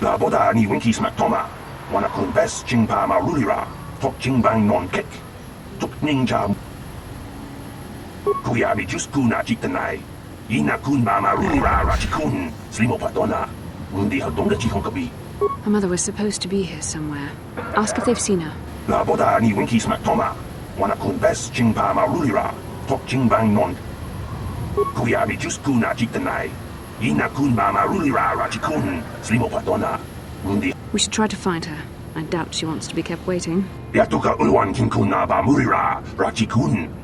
La boda ni winki smack toma. Wana kun bes jingpa ma rulira. Tok jingbang non kek. Tuk ninja. Kuyabi just kuna chitanai. Ina kun ma rulira rachikun. Slimo patona. Undi hadonga chihonkabi. Her mother was supposed to be here somewhere. Ask if they've seen her. La boda ni winki smack toma. Wana kun bes jingpa ma rulira. Tok jingbang non. Kuyabi just kuna chitanai. Ina kun ma rulira rachikun. Slimo patona. Undi. We should try to find her. I doubt she wants to be kept waiting. Yatuka ulwan kinkuna ba murira rachikun.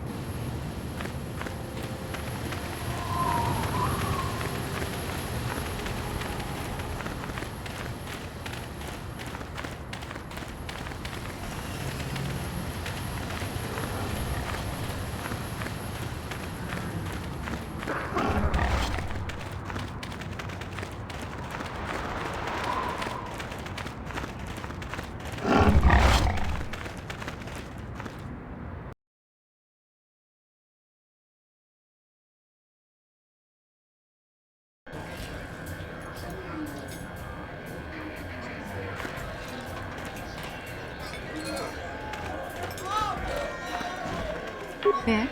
Yeah?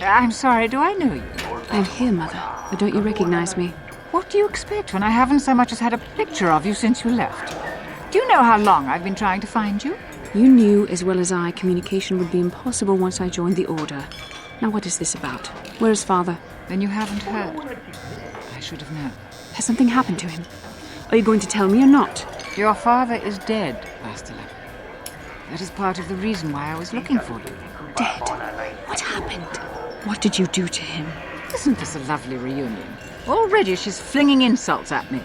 I'm sorry, do I know you? I'm here, Mother. But don't you recognize me? What do you expect when I haven't so much as had a picture of you since you left? Do you know how long I've been trying to find you? You knew as well as I communication would be impossible once I joined the Order. Now what is this about? Where is Father? Then you haven't heard. I should have known. Has something happened to him? Are you going to tell me or not? Your father is dead, Bastila. That is part of the reason why I was looking for you. Dead? What happened? What did you do to him? Isn't this a lovely reunion? Already she's flinging insults at me.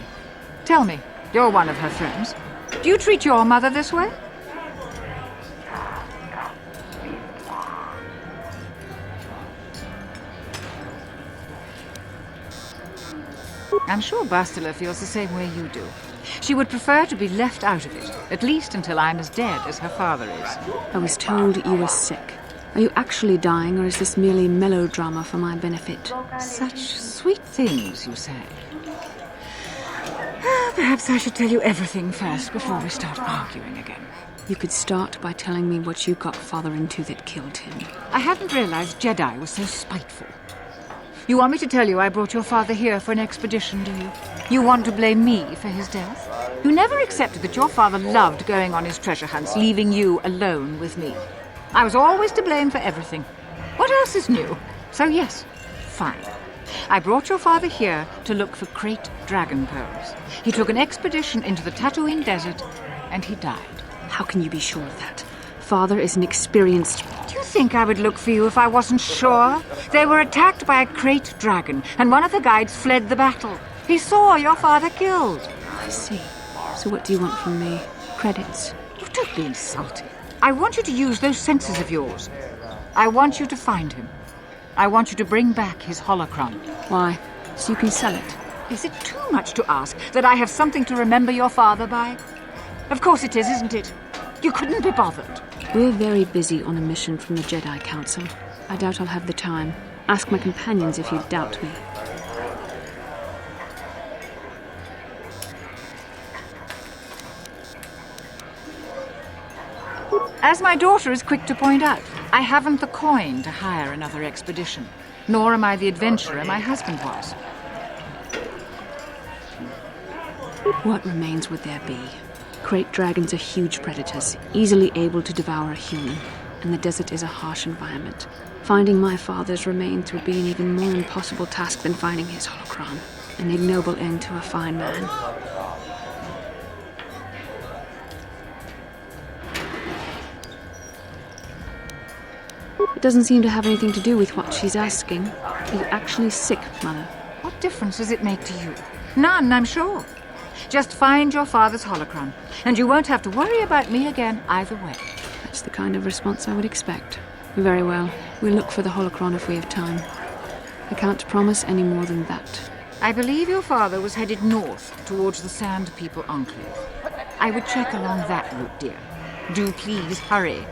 Tell me, you're one of her friends. Do you treat your mother this way? I'm sure Bastila feels the same way you do. She would prefer to be left out of it, at least until I'm as dead as her father is. I was told you were sick. Are you actually dying, or is this merely melodrama for my benefit? Such sweet things, you say. Perhaps I should tell you everything first before we start arguing again. You could start by telling me what you got Father into that killed him. I hadn't realized Jedi was so spiteful. You want me to tell you I brought your father here for an expedition, do you? You want to blame me for his death? You never accepted that your father loved going on his treasure hunts, leaving you alone with me. I was always to blame for everything. What else is new? So yes, fine. I brought your father here to look for Krayt dragon pearls. He took an expedition into the Tatooine desert, and he died. How can you be sure of that? Father is an experienced... Do you think I would look for you if I wasn't sure? They were attacked by a Krayt dragon, and one of the guides fled the battle. He saw your father killed. I see. So what do you want from me? Credits? Oh, don't be insulting. I want you to use those senses of yours. I want you to find him. I want you to bring back his holocron. Why? So you can sell it? Is it too much to ask that I have something to remember your father by? Of course it is, isn't it? You couldn't be bothered. We're very busy on a mission from the Jedi Council. I doubt I'll have the time. Ask my companions if you doubt me. As my daughter is quick to point out, I haven't the coin to hire another expedition, nor am I the adventurer my husband was. What remains would there be? Krayt dragons are huge predators, easily able to devour a human, and the desert is a harsh environment. Finding my father's remains would be an even more impossible task than finding his holocron, an ignoble end to a fine man. It doesn't seem to have anything to do with what she's asking. Are you actually sick, Mother? What difference does it make to you? None, I'm sure. Just find your father's holocron, and you won't have to worry about me again either way. That's the kind of response I would expect. Very well. We'll look for the holocron if we have time. I can't promise any more than that. I believe your father was headed north towards the Sand People Enclave. I would check along that route, dear. Do please hurry.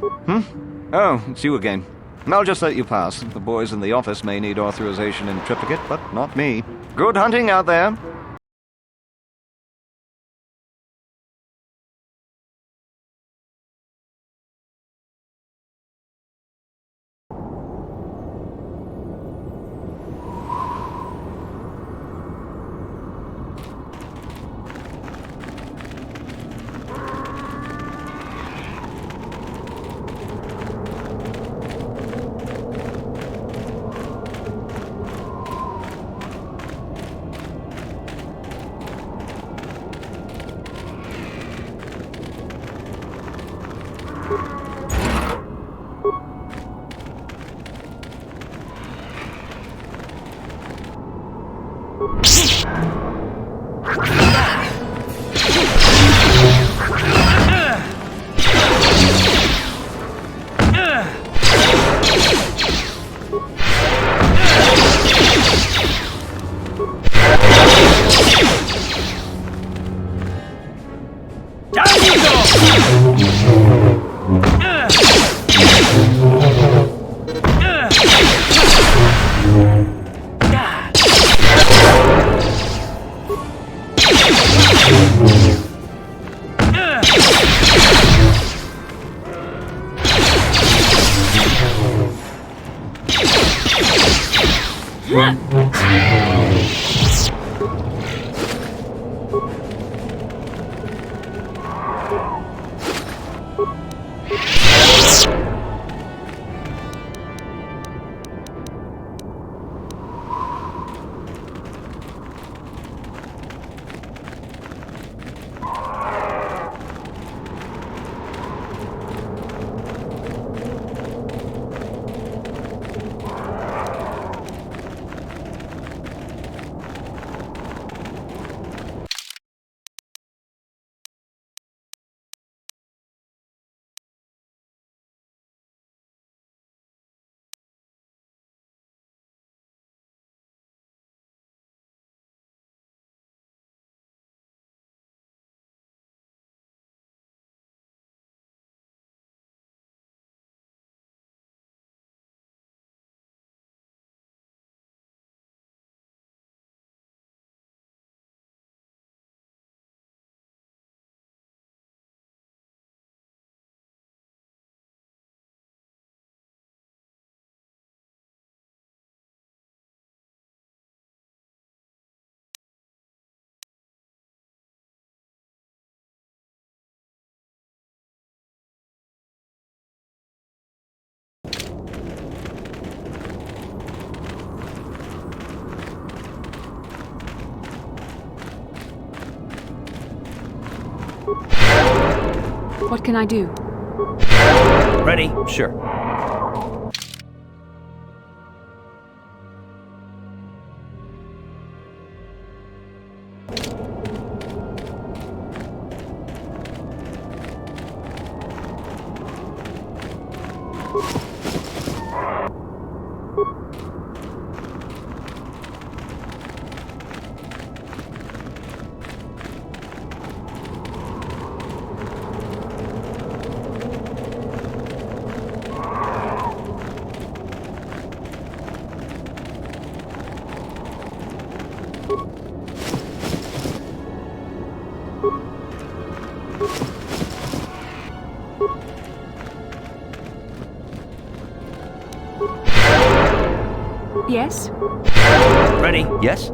Oh, it's you again. I'll just let you pass. The boys in the office may need authorization in triplicate, but not me. Good hunting out there. What can I do? Ready? Sure. Yes? Ready? Yes?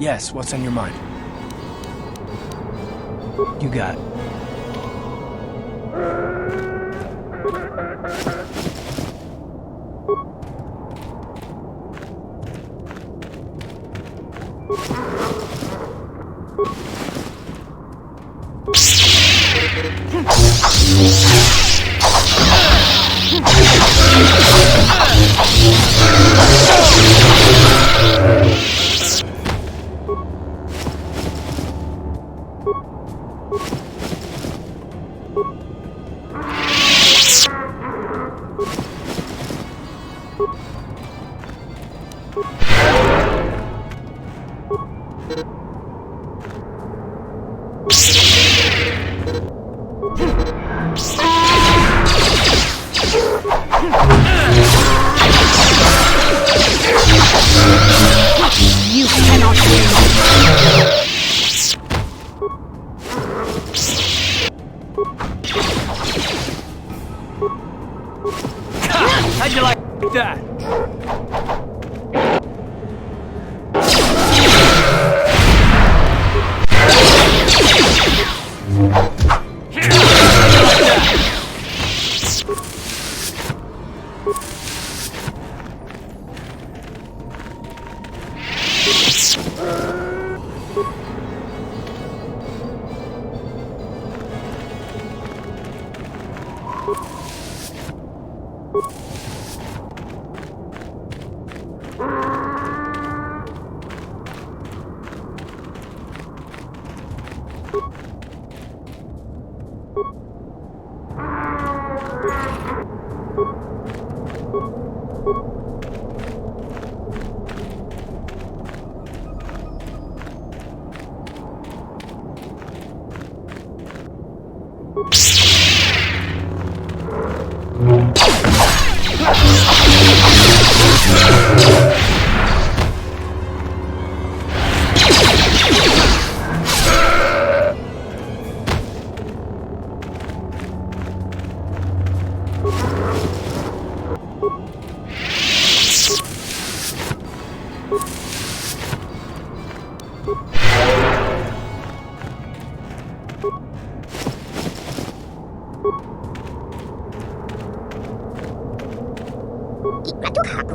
Yes, what's on your mind? You got it. You cannot win. How'd you like that?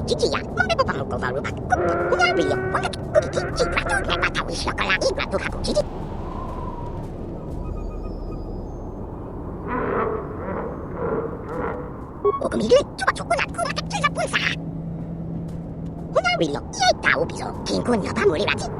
지지야 몸에 먹고 바로 받고 그냥 빌려 뭔가 꾸기 지지라도 내가 타고 있을 거라 이라도 하고 지지 오금이를 쪼가 쪼고나 꾸나 찔자 분사 그냥 빌려 이 다오비서 긴군 여파 물이라지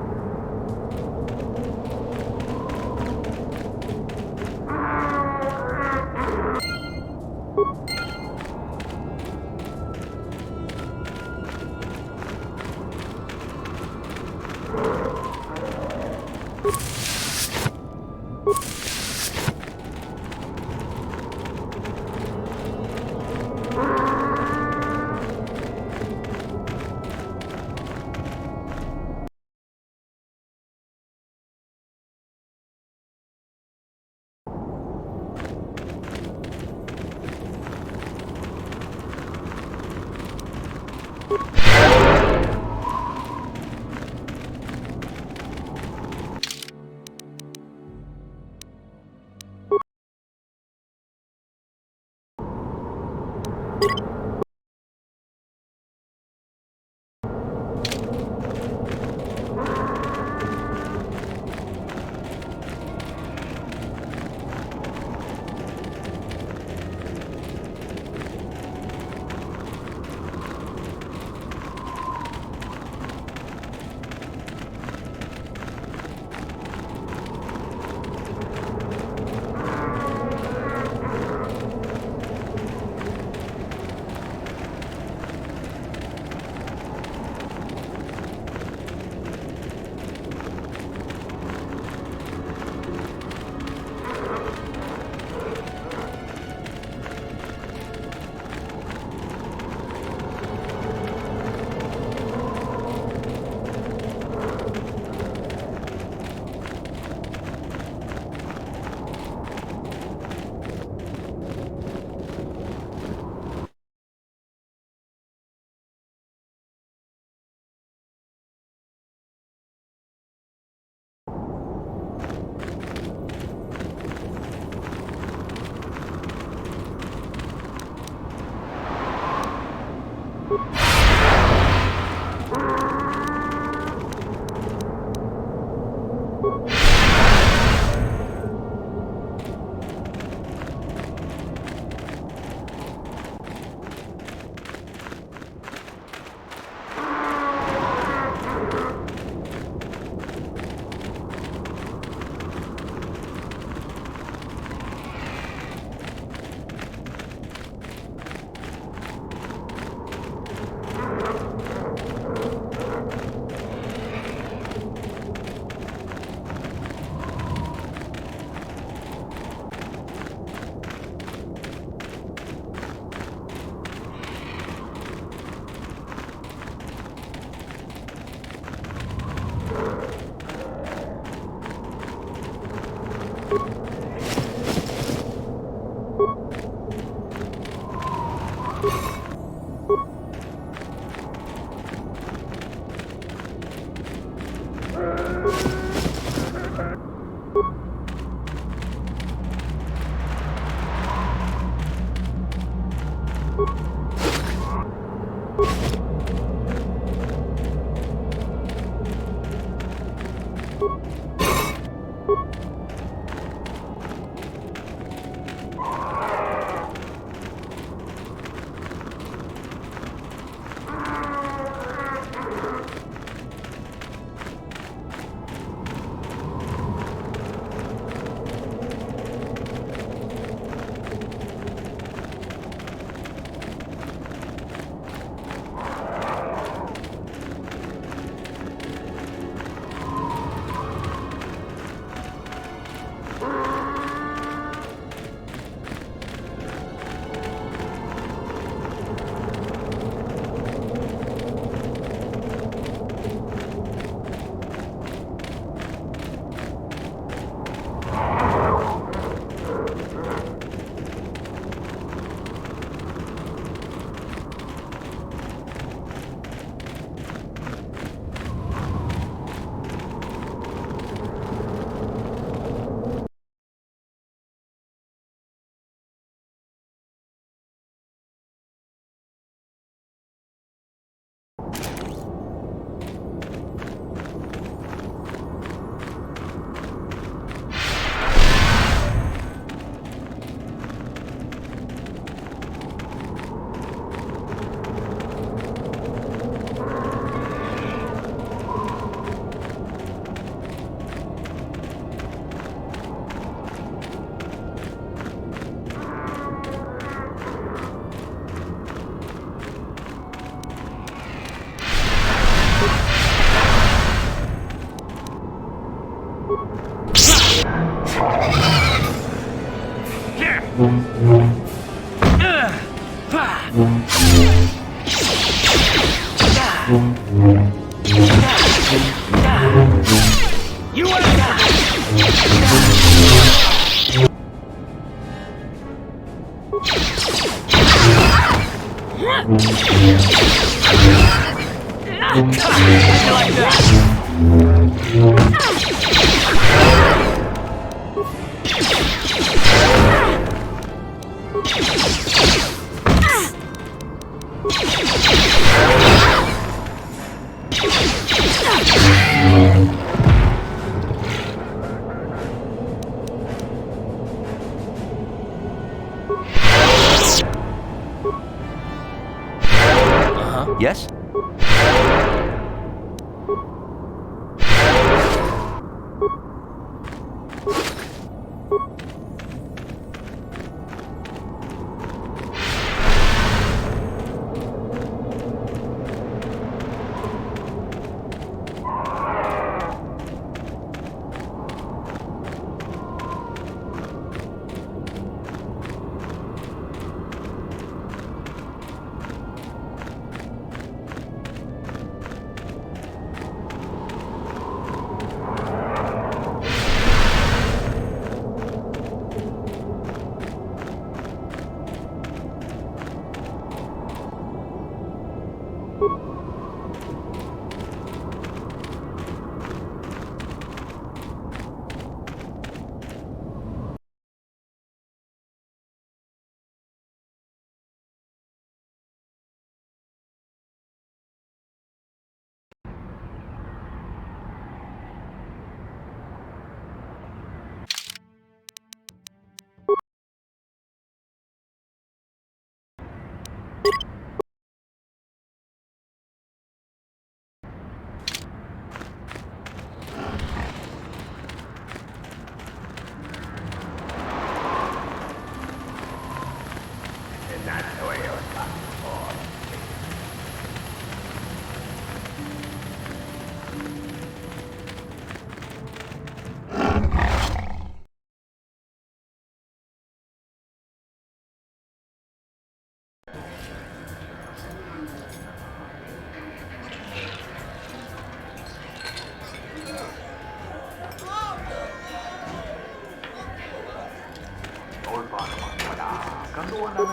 Yes?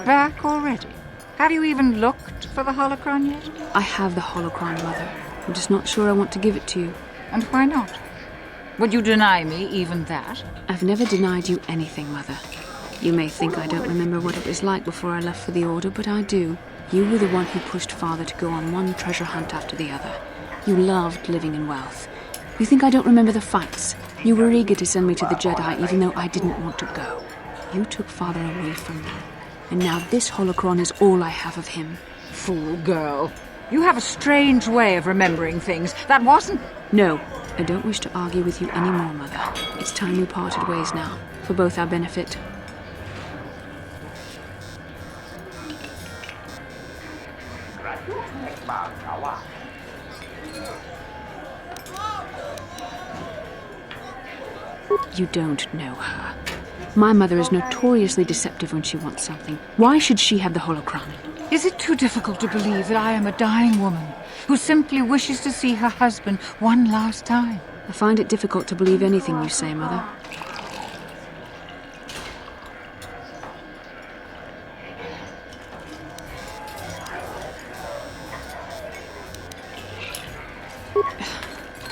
Back already? Have you even looked for the holocron yet? I have the holocron, Mother. I'm just not sure I want to give it to you. And why not? Would you deny me even that? I've never denied you anything, Mother. You may think I don't remember what it was like before I left for the Order, but I do. You were the one who pushed Father to go on one treasure hunt after the other. You loved living in wealth. You think I don't remember the fights? You were eager to send me to the Jedi even though I didn't want to go. You took Father away from me. And now this holocron is all I have of him. Fool girl. You have a strange way of remembering things. That wasn't... No, I don't wish to argue with you anymore, Mother. It's time we parted ways now, for both our benefit. You don't know her. My mother is notoriously deceptive when she wants something. Why should she have the holocron? Is it too difficult to believe that I am a dying woman who simply wishes to see her husband one last time? I find it difficult to believe anything you say, Mother.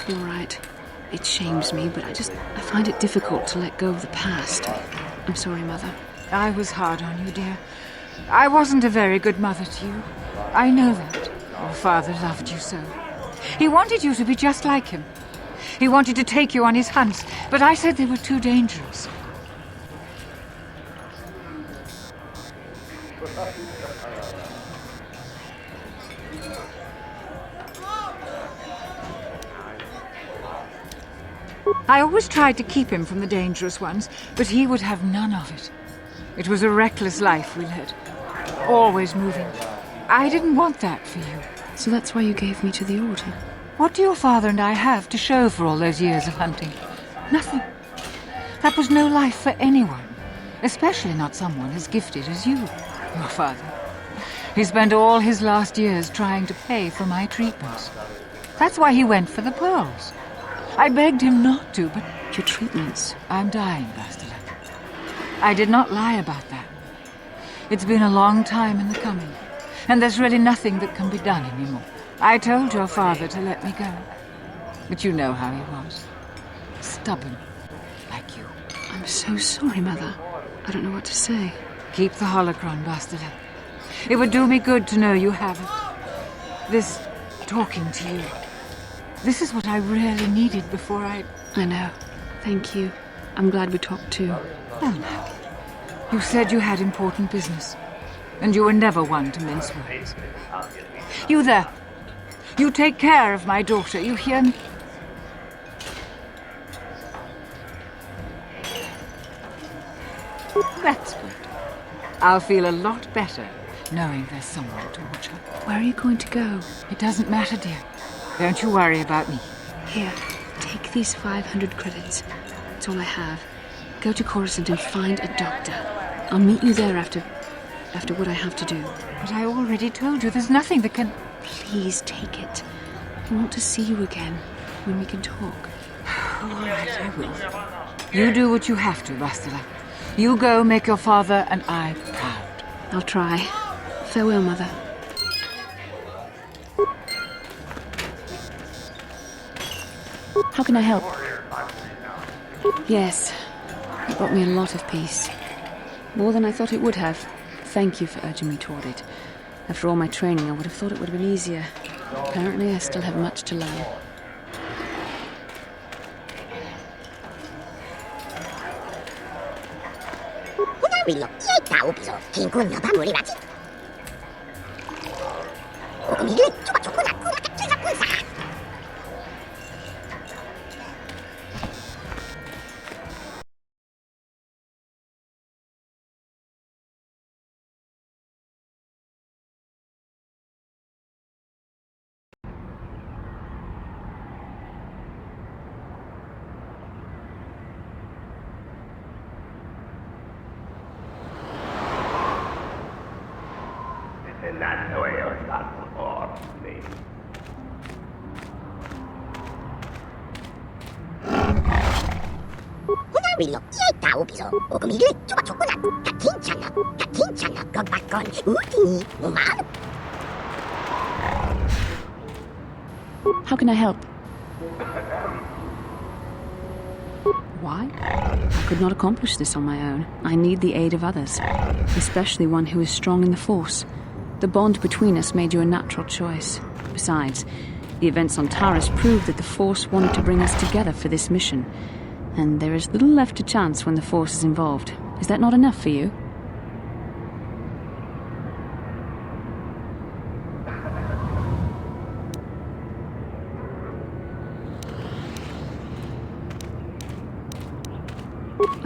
All right. It shames me, but I find it difficult to let go of the past. I'm sorry, Mother. I was hard on you, dear. I wasn't a very good mother to you. I know that. Your father loved you so. He wanted you to be just like him. He wanted to take you on his hunts, but I said they were too dangerous. I always tried to keep him from the dangerous ones, but he would have none of it. It was a reckless life we led, always moving. I didn't want that for you. So that's why you gave me to the Order? What do your father and I have to show for all those years of hunting? Nothing. That was no life for anyone, especially not someone as gifted as you, your father. He spent all his last years trying to pay for my treatments. That's why he went for the pearls. I begged him not to, but Your treatments. I'm dying, Bastila. I did not lie about that. It's been a long time in the coming, and there's really nothing that can be done anymore. I told your father to let me go, but you know how he was. Stubborn, like you. I'm so sorry, Mother. I don't know what to say. Keep the holocron, Bastila. It would do me good to know you have it. This talking to you. This is what I really needed before I know. Thank you. I'm glad we talked too. Well, now, you said you had important business, and you were never one to mince words. You there. You take care of my daughter, you hear me? That's good. I'll feel a lot better knowing there's someone to watch her. Where are you going to go? It doesn't matter, dear. Don't you worry about me. Here, take these 500 credits. It's all I have. Go to Coruscant and find a doctor. I'll meet you there after what I have to do. But I already told you there's nothing that can... Please take it. I want to see you again, when we can talk. All right, I will. You do what you have to, Bastila. You go make your father and I proud. I'll try. Farewell, Mother. How can I help? Yes. It brought me a lot of peace. More than I thought it would have. Thank you for urging me toward it. After all my training, I would have thought it would have been easier. Apparently, I still have much to learn. 호나윌로 이에다오비소 긴군여바 무리라지 오금이를 쪼가쪼구나 꾸라까 찔사꾼사 호나윌로 이에다오비소 오금이를 쪼가쪼구나 같은 찬나 겁박건 우디니 무마르 How can I help? Why? I could not accomplish this on my own. I need the aid of others, especially one who is strong in the Force. The bond between us made you a natural choice. Besides, the events on Taris proved that the Force wanted to bring us together for this mission, and there is little left to chance when the Force is involved. Is that not enough for you?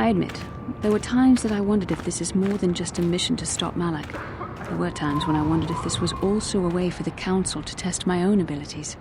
I admit, there were times that I wondered if this is more than just a mission to stop Malak. There were times when I wondered if this was also a way for the Council to test my own abilities.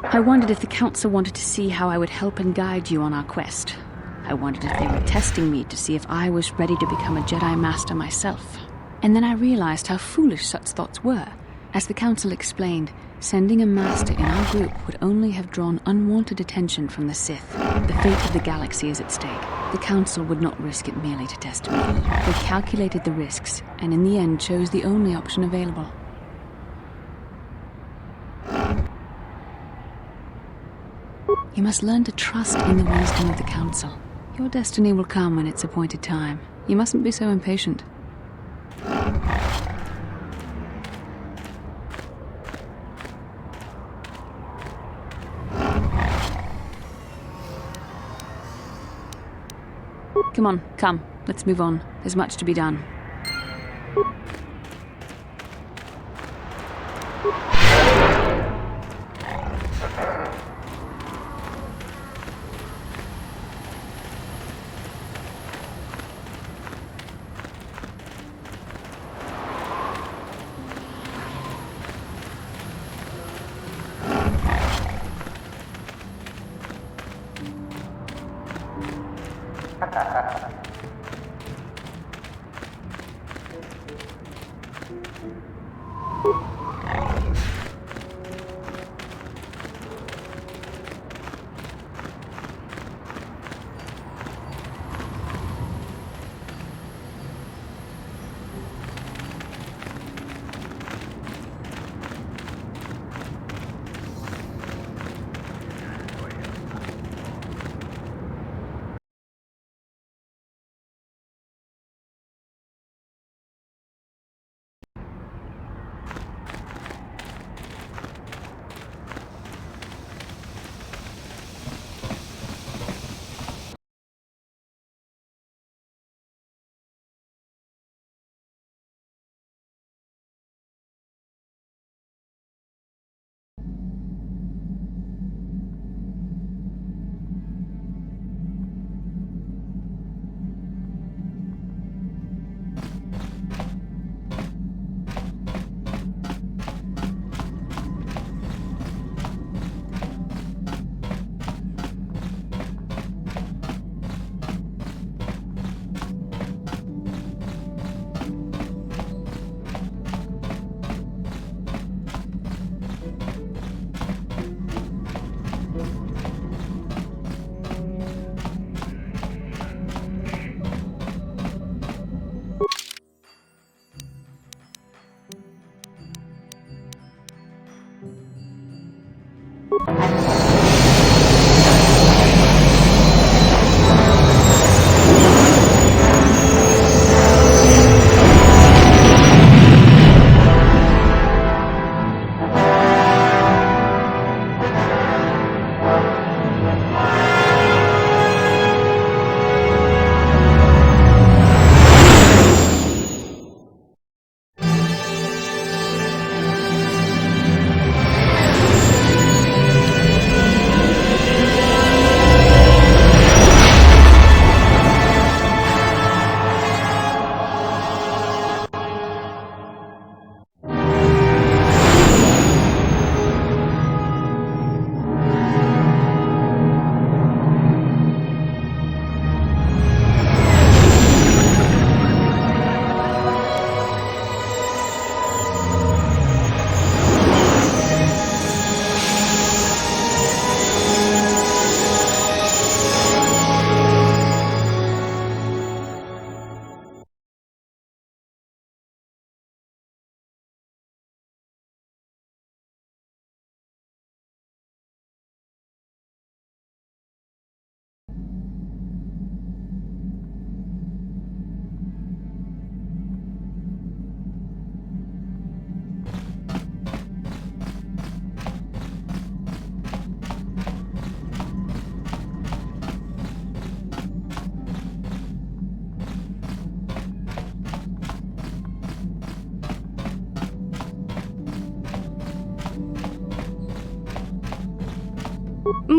I wondered if the Council wanted to see how I would help and guide you on our quest. I wondered if they were testing me to see if I was ready to become a Jedi Master myself. And then I realized how foolish such thoughts were. As the Council explained, sending a Master in our group would only have drawn unwanted attention from the Sith. The fate of the galaxy is at stake. The Council would not risk it merely to test me. They calculated the risks, and in the end chose the only option available. You must learn to trust in the wisdom of the Council. Your destiny will come when its appointed time. You mustn't be so impatient. Come on, come. Let's move on. There's much to be done.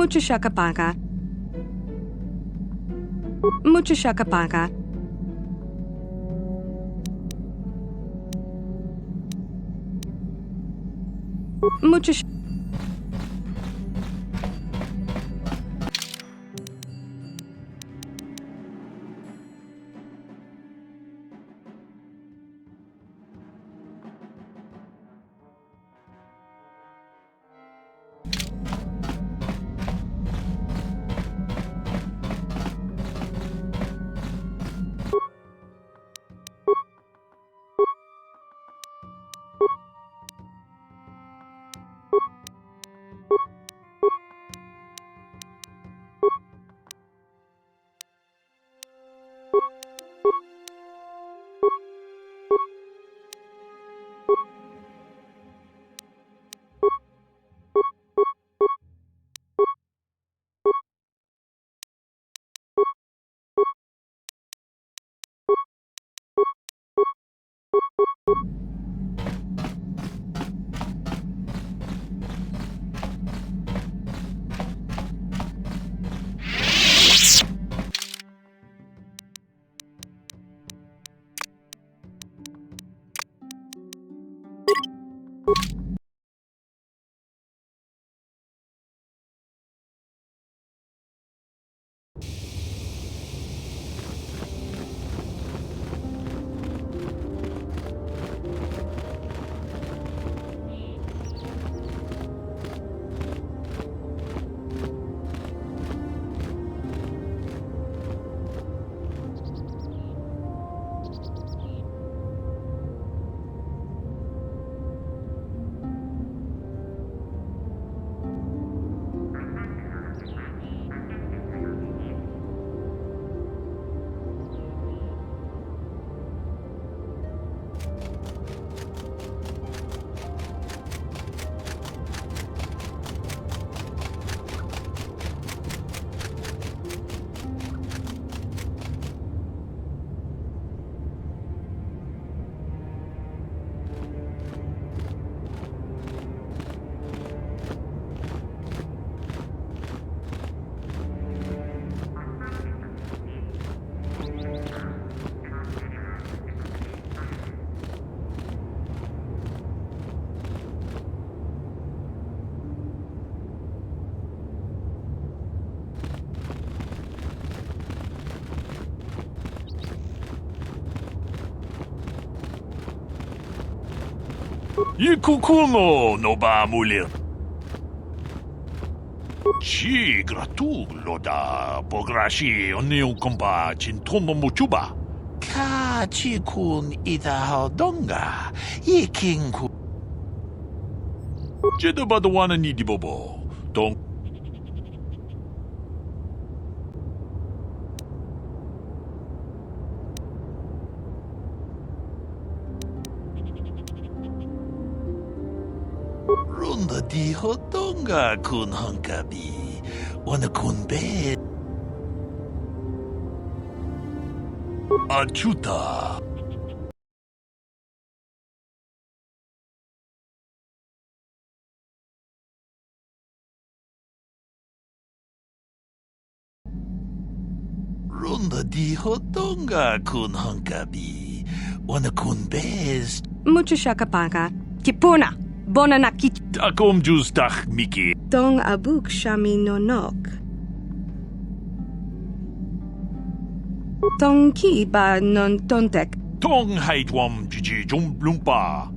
Mucho shakapaka. Mucho shakapaka. Mucho sh- Ikukuno no ba mulir. Ci gratulo da pograshi oniu kompa chintomo muchuba. Ka chikun ida hodonga. Ikinku. Jeda badawana ni dibobo. Dong. Runda di hodonga kun hankabi. Wana kun be. Achuta. Runda di hodonga kun hankabi. Wana kun bez. Mucho shakapaka. Kipuna. Bona nakit. Takom justach Miki. Tong abuk shami nonok. Tong ki ba non tontek. Tong haitwam jiji lumpa.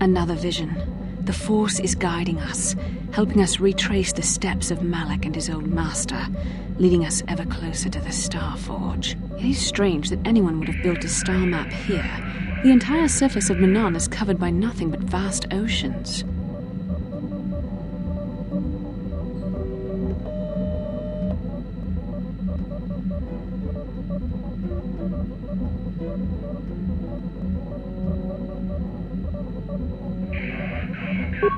Another vision. The Force is guiding us, helping us retrace the steps of Malak and his old master, leading us ever closer to the Star Forge. It is strange that anyone would have built a star map here. The entire surface of Manan is covered by nothing but vast oceans.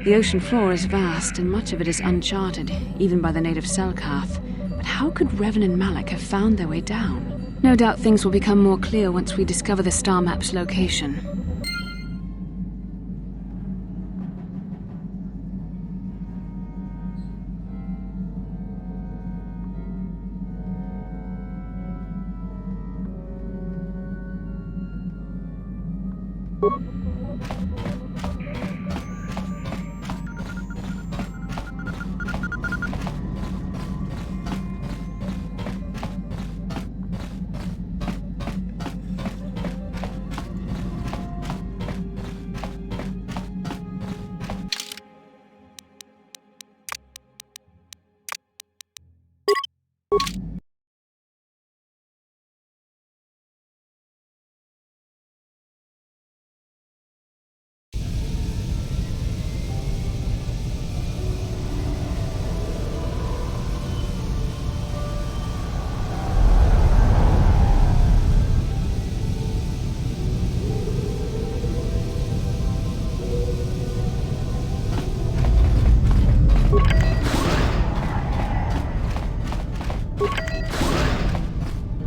The ocean floor is vast, and much of it is uncharted, even by the native Selkath. But how could Revan and Malak have found their way down? No doubt things will become more clear once we discover the star map's location.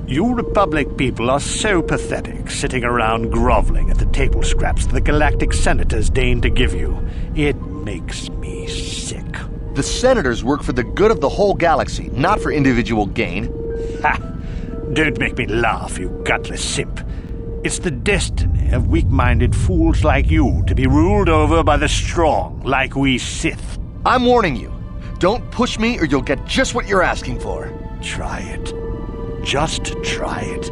You Republic people are so pathetic, sitting around groveling at the table scraps the galactic senators deign to give you. It makes me sick. The senators work for the good of the whole galaxy, not for individual gain. Ha! Don't make me laugh, you gutless simp. It's the destiny of weak-minded fools like you to be ruled over by the strong, like we Sith. I'm warning you. Don't push me or you'll get just what you're asking for. Try it. Just try it.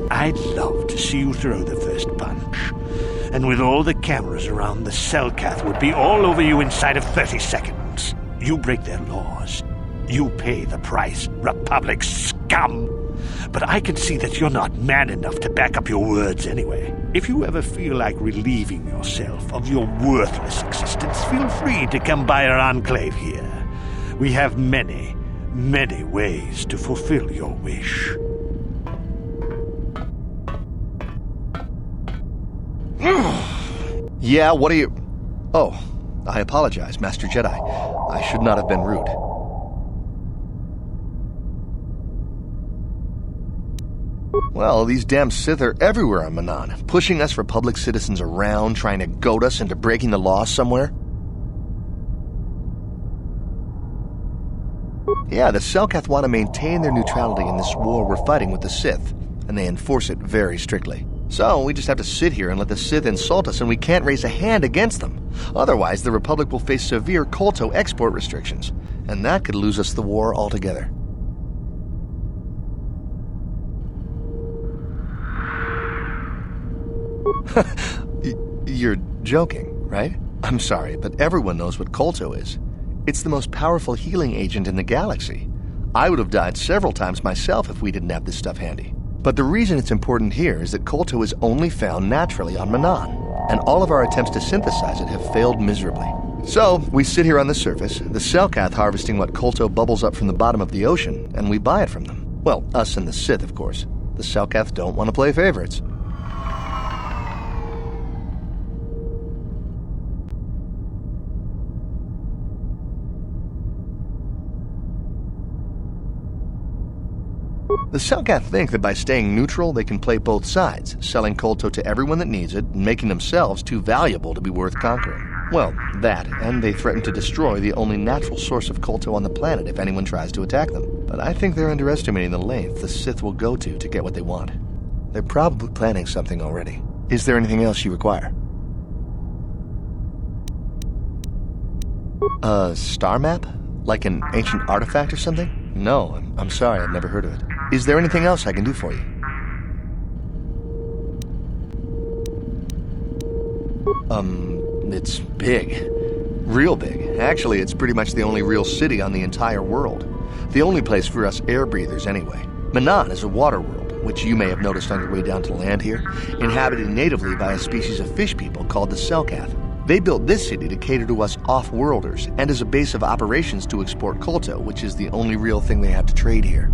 I'd love to see you throw the first punch. And with all the cameras around, the Selkath would be all over you inside of 30 seconds. You break their laws. You pay the price, Republic scum. But I can see that you're not man enough to back up your words anyway. If you ever feel like relieving yourself of your worthless existence, feel free to come by our enclave here. We have many, many ways to fulfill your wish. Yeah, what are you... Oh, I apologize, Master Jedi. I should not have been rude. Well, these damn Sith are everywhere on Manaan, pushing us Republic citizens around, trying to goad us into breaking the law somewhere. Yeah, the Selkath want to maintain their neutrality in this war we're fighting with the Sith, and they enforce it very strictly. So, we just have to sit here and let the Sith insult us and we can't raise a hand against them. Otherwise, the Republic will face severe Kolto export restrictions, and that could lose us the war altogether. You're joking, right? I'm sorry, but everyone knows what Kolto is. It's the most powerful healing agent in the galaxy. I would have died several times myself if we didn't have this stuff handy. But the reason it's important here is that Kolto is only found naturally on Manaan, and all of our attempts to synthesize it have failed miserably. So, we sit here on the surface, the Selkath harvesting what Kolto bubbles up from the bottom of the ocean, and we buy it from them. Well, us and the Sith, of course. The Selkath don't want to play favorites. The Selkath think that by staying neutral, they can play both sides, selling Kolto to everyone that needs it, and making themselves too valuable to be worth conquering. Well, that, and they threaten to destroy the only natural source of Kolto on the planet if anyone tries to attack them. But I think they're underestimating the length the Sith will go to get what they want. They're probably planning something already. Is there anything else you require? A star map? Like an ancient artifact or something? No, I'm sorry, I've never heard of it. Is there anything else I can do for you? It's big. Real big. Actually, it's pretty much the only real city on the entire world. The only place for us air breathers, anyway. Manaan is a water world, which you may have noticed on your way down to land here, inhabited natively by a species of fish people called the Selkath. They built this city to cater to us off-worlders, and as a base of operations to export Kolto, which is the only real thing they have to trade here.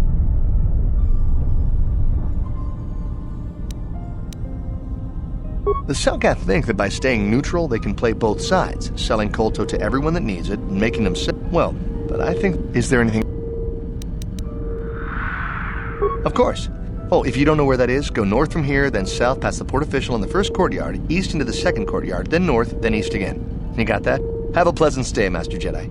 The Selkath think that by staying neutral, they can play both sides, selling Kolto to everyone that needs it, and making them well, but I think... Is there anything... Of course. Oh, if you don't know where that is, go north from here, then south past the port official in the first courtyard, east into the second courtyard, then north, then east again. You got that? Have a pleasant stay, Master Jedi.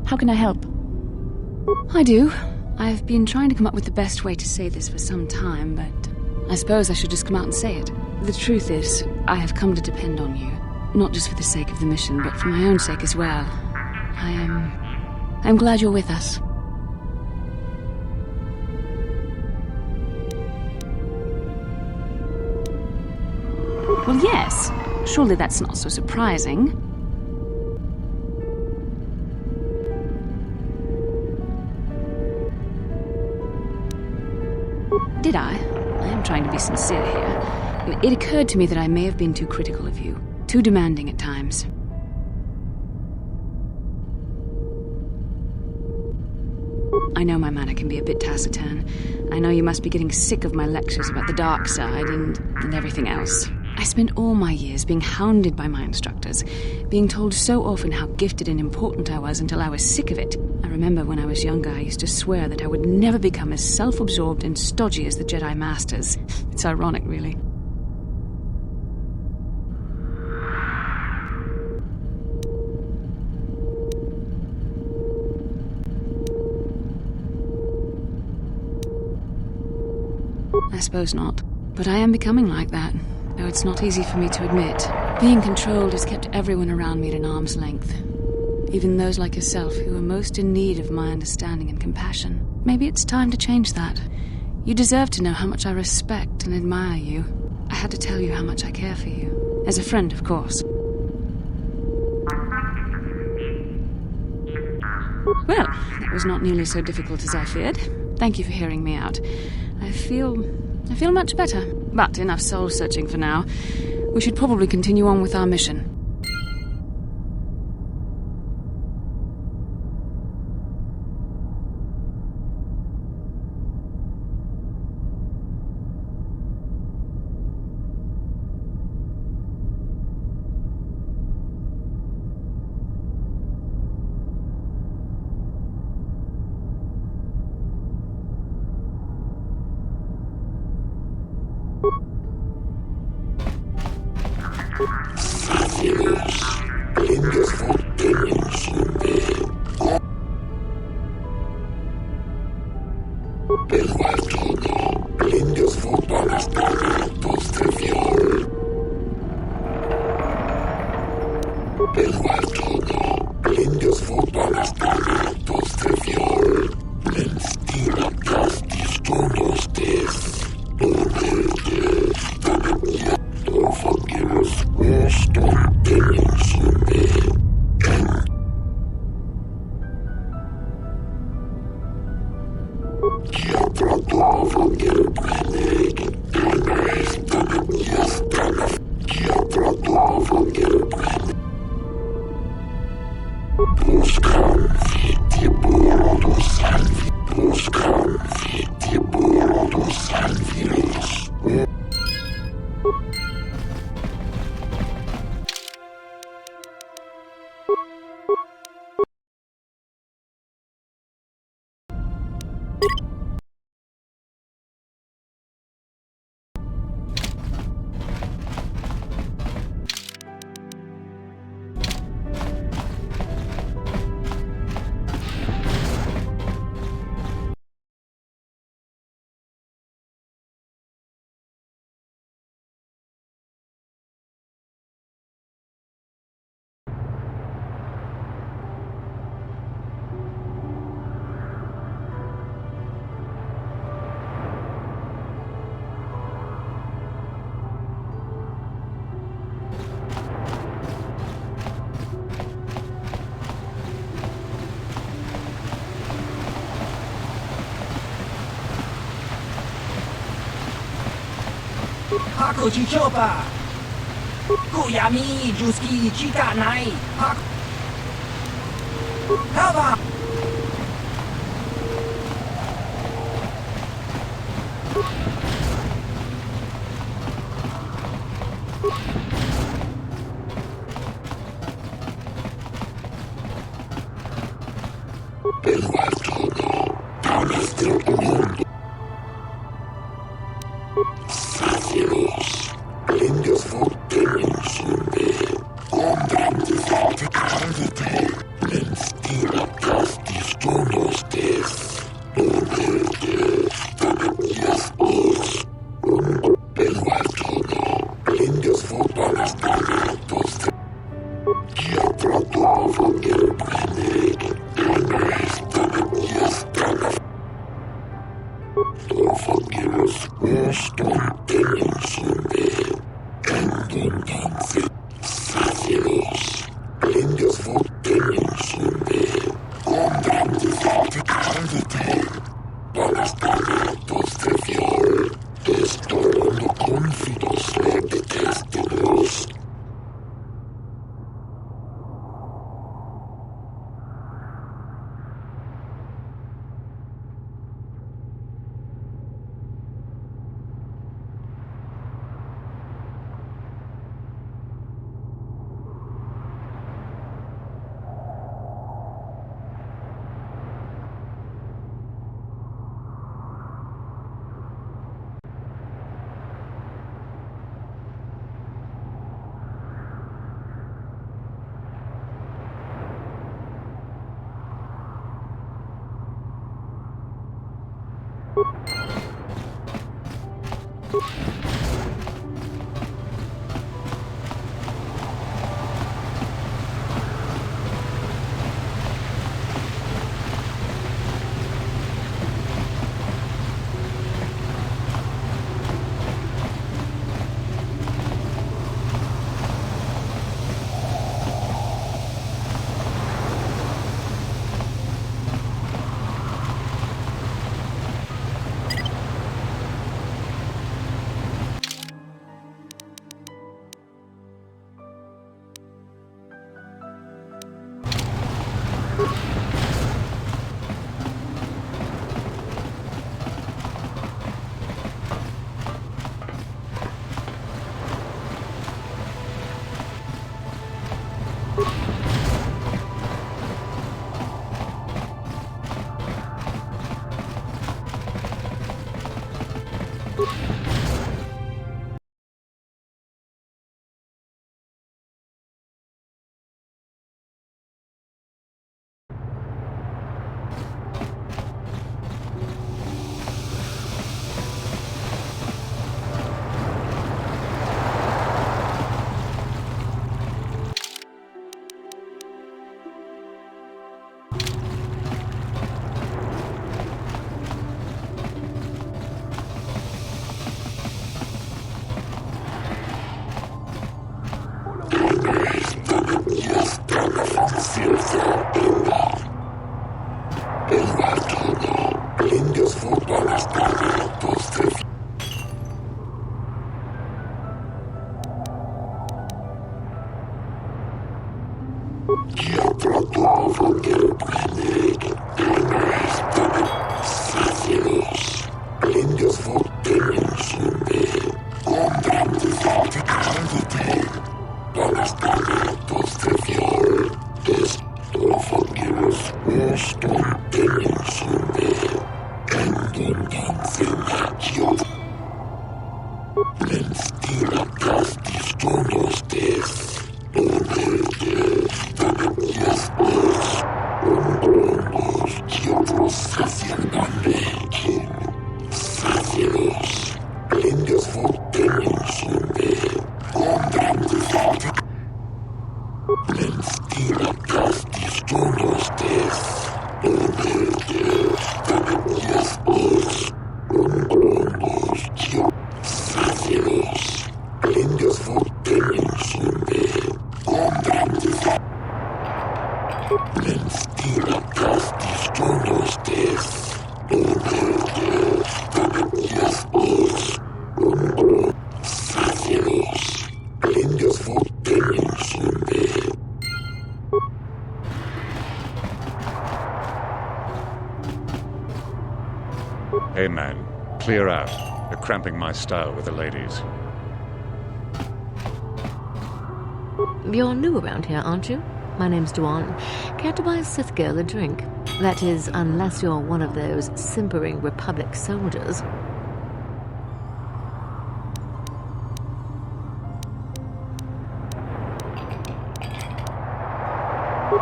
How can I help? I do. I've been trying to come up with the best way to say this for some time, but I suppose I should just come out and say it. The truth is, I have come to depend on you. Not just for the sake of the mission, but for my own sake as well. I'm glad you're with us. Well, yes. Surely that's not so surprising. Did I? I am trying to be sincere here. It occurred to me that I may have been too critical of you, too demanding at times. I know my manner can be a bit taciturn. I know you must be getting sick of my lectures about the dark side and everything else. I spent all my years being hounded by my instructors, being told so often how gifted and important I was until I was sick of it. I remember when I was younger, I used to swear that I would never become as self-absorbed and stodgy as the Jedi Masters. It's ironic, really. I suppose not. But I am becoming like that, though it's not easy for me to admit. Being controlled has kept everyone around me at an arm's length. Even those like yourself who are most in need of my understanding and compassion. Maybe it's time to change that. You deserve to know how much I respect and admire you. I had to tell you how much I care for you. As a friend, of course. Well, that was not nearly so difficult as I feared. Thank you for hearing me out. I feel much better. But enough soul-searching for now. We should probably continue on with our mission. El Hako Chichopa! Kuyami Juski Chika Nai! Hava! Links die Hey man, clear out. You're cramping my style with the ladies. You're new around here, aren't you? My name's Duan. Care to buy a Sith girl a drink? That is, unless you're one of those simpering Republic soldiers.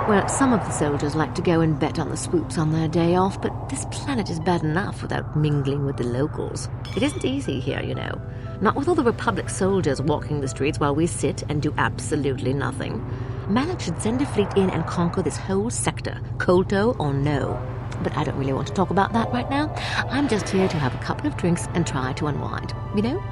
Well, some of the soldiers like to go and bet on the swoops on their day off, but this planet is bad enough without mingling with the locals. It isn't easy here, you know. Not with all the Republic soldiers walking the streets while we sit and do absolutely nothing. Malak should send a fleet in and conquer this whole sector, Kolto or no. But I don't really want to talk about that right now. I'm just here to have a couple of drinks and try to unwind, you know?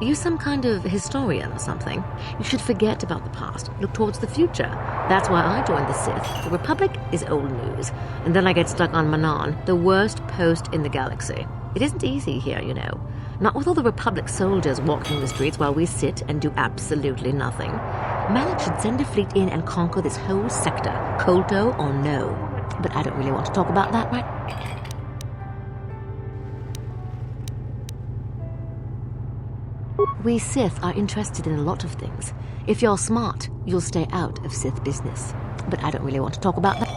You some kind of historian or something? You should forget about the past, look towards the future. That's why I joined the Sith. The Republic is old news. And then I get stuck on Manon, the worst post in the galaxy. It isn't easy here, you know. Not with all the Republic soldiers walking the streets while we sit and do absolutely nothing. Malak should send a fleet in and conquer this whole sector, Kolto or no. But I don't really want to talk about that right now. We Sith are interested in a lot of things. If you're smart, you'll stay out of Sith business. But I don't really want to talk about that.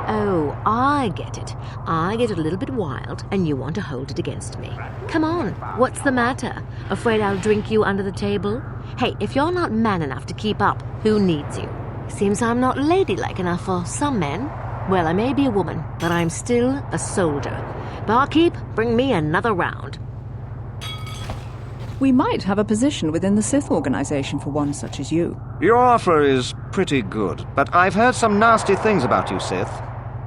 Oh, I get it. I get a little bit wild, and you want to hold it against me. Come on, what's the matter? Afraid I'll drink you under the table? Hey, if you're not man enough to keep up, who needs you? Seems I'm not ladylike enough for some men. Well, I may be a woman, but I'm still a soldier. Barkeep, bring me another round. We might have a position within the Sith organization for one such as you. Your offer is pretty good, but I've heard some nasty things about you, Sith.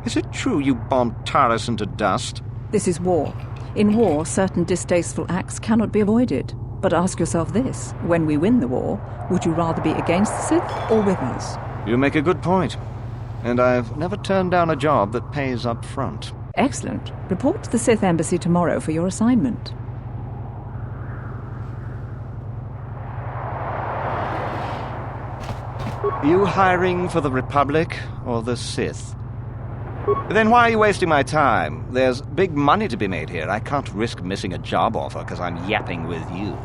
Is it true you bombed Taris into dust? This is war. In war, certain distasteful acts cannot be avoided. But ask yourself this, when we win the war, would you rather be against the Sith or with us? You make a good point. And I've never turned down a job that pays up front. Excellent. Report to the Sith Embassy tomorrow for your assignment. You hiring for the Republic or the Sith? Then why are you wasting my time? There's big money to be made here. I can't risk missing a job offer because I'm yapping with you.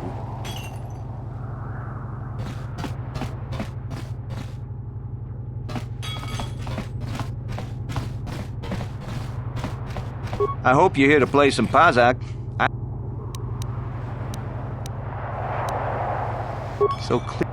I hope you're here to play some Pazak. So clear.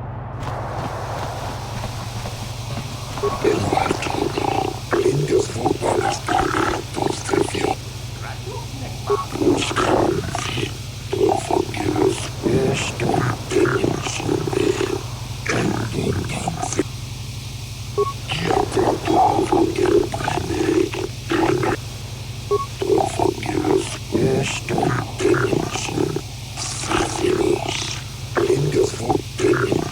Indus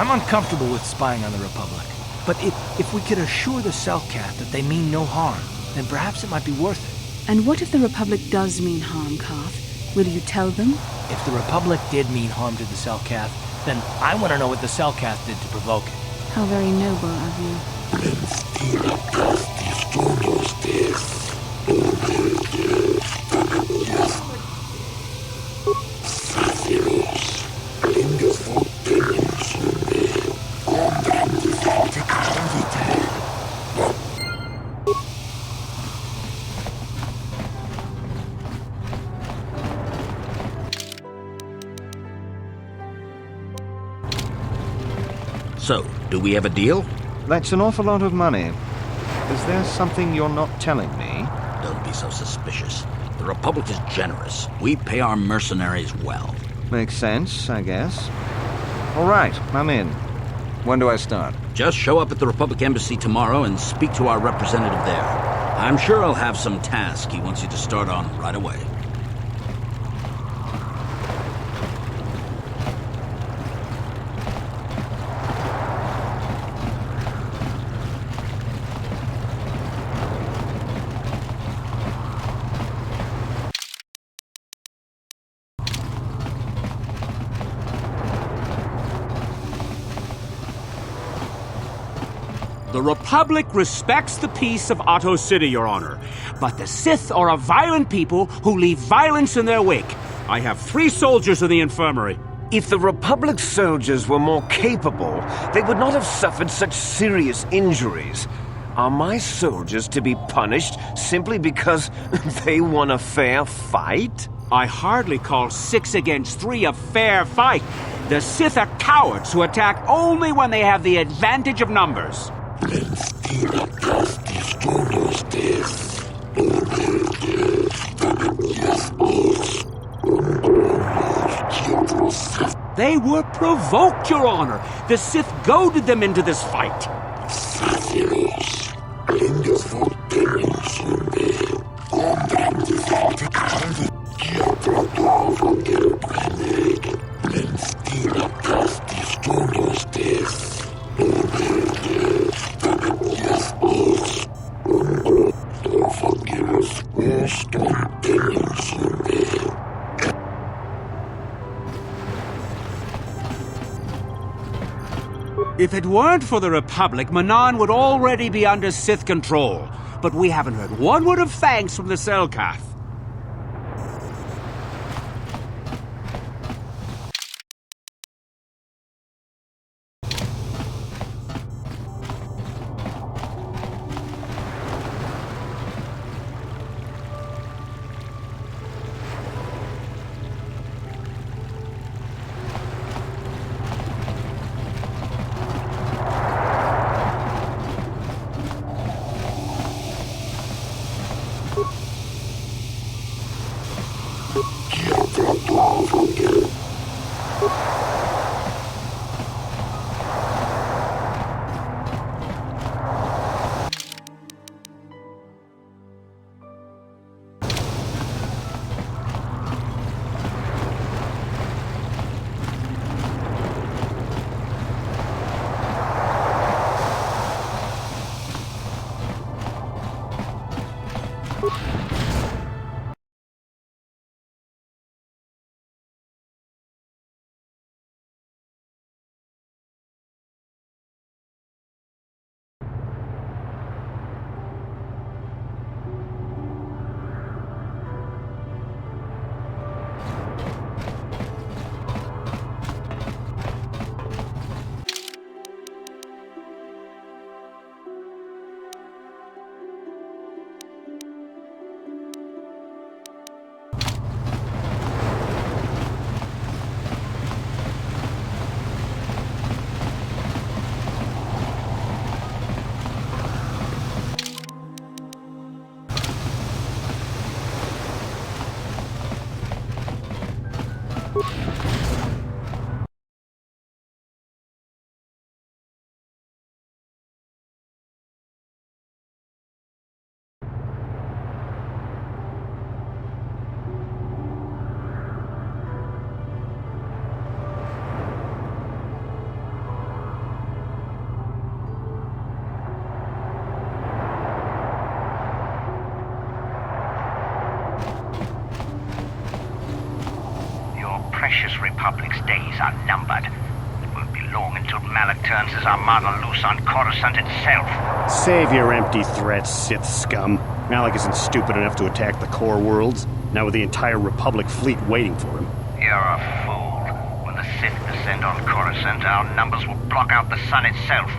I'm uncomfortable with spying on the Republic. But if we could assure the Selkath that they mean no harm, then perhaps it might be worth it. And what if the Republic does mean harm, Karth? Will you tell them? If the Republic did mean harm to the Selkath, then I want to know what the Selkath did to provoke it. How very noble of you. So, do we have a deal? That's an awful lot of money. Is there something you're not telling me? Don't be so suspicious. The Republic is generous. We pay our mercenaries well. Makes sense, I guess. All right, I'm in. When do I start? Just show up at the Republic Embassy tomorrow and speak to our representative there. I'm sure he'll have some task he wants you to start on right away. The Republic respects the peace of Otto City, Your Honor. But the Sith are a violent people who leave violence in their wake. I have 3 soldiers in the infirmary. If the Republic soldiers were more capable, they would not have suffered such serious injuries. Are my soldiers to be punished simply because they won a fair fight? I hardly call 6 against 3 a fair fight. The Sith are cowards who attack only when they have the advantage of numbers. They were provoked, Your Honor. The Sith goaded them into this fight. If it weren't for the Republic, Manaan would already be under Sith control. But we haven't heard one word of thanks from the Selkath. Republic's days are numbered. It won't be long until Malak turns his armada loose on Coruscant itself. Save your empty threats, Sith scum. Malak isn't stupid enough to attack the core worlds, now with the entire Republic fleet waiting for him. You're a fool. When the Sith descend on Coruscant, our numbers will block out the sun itself.